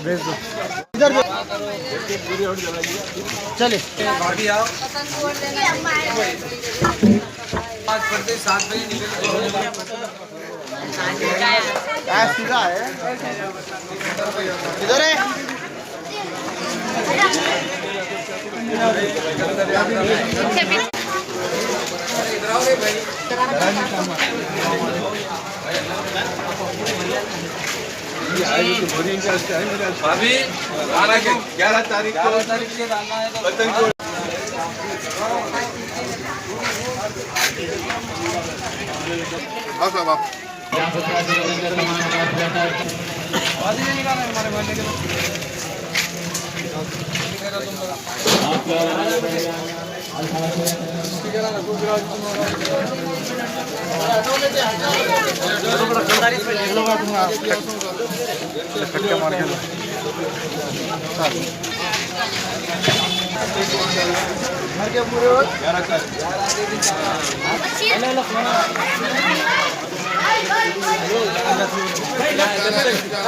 भेज दो इधर चले भाभी आओ 5 बजे 7 बजे निकल सीधा है इधर है भाभी 11 तारीख को डालना है तो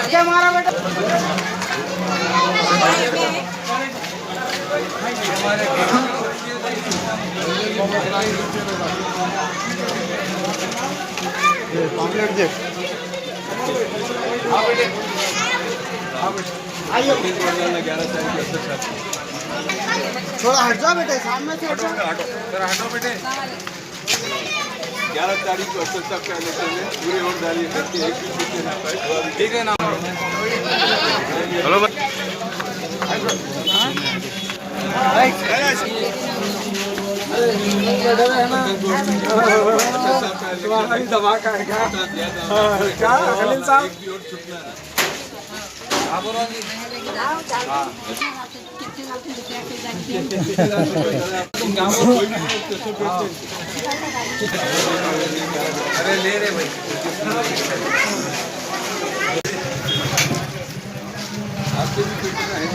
क्या मारा बेटा पॉम्पलेट दे थोड़ा हट जाओ बेटे सामने से हटो हटो बेटे 11 तारीख को असल तक का लेते हैं पूरे और डालिए करके एक भी छुट्टी ना पाए ठीक है ना हेलो तुम्हारा ही धमाका है क्या खलील साहब अरे ले रहे भाई आपके भी कितना है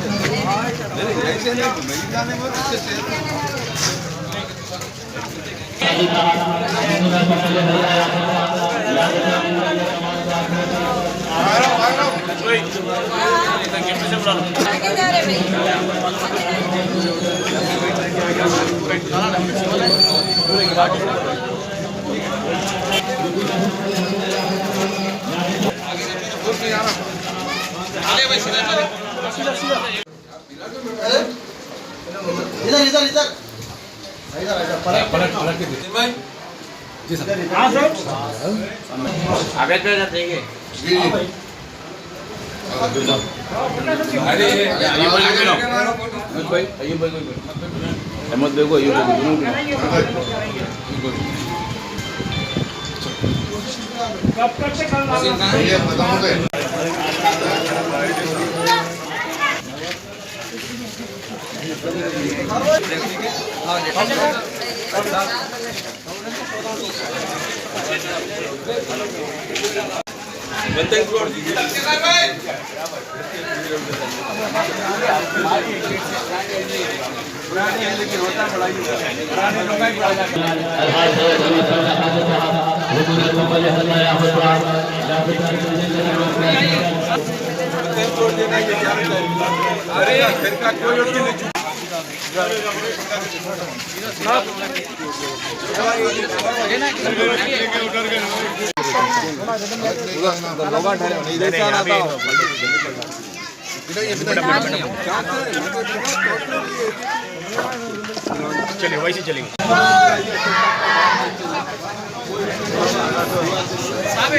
ऐसे नहीं मेरी जाने में अच्छे से इधर इधर इधर पलट के जी सर हाँ सर आगे पे जाते हैं अरे भाई अयूब भाई अहमद देखो अयूब कब तक से कल ये खत्म हो गए बंदे छोड़ दीजिए पुरानी है लेकिन होता बड़ा ही पुराने लोग ही बड़ा छोड़ देना ये क्या अरे फिर का कोई और नहीं चलिए वैसे चलेंगे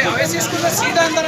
वैसे स्कूल में सीधा अंदर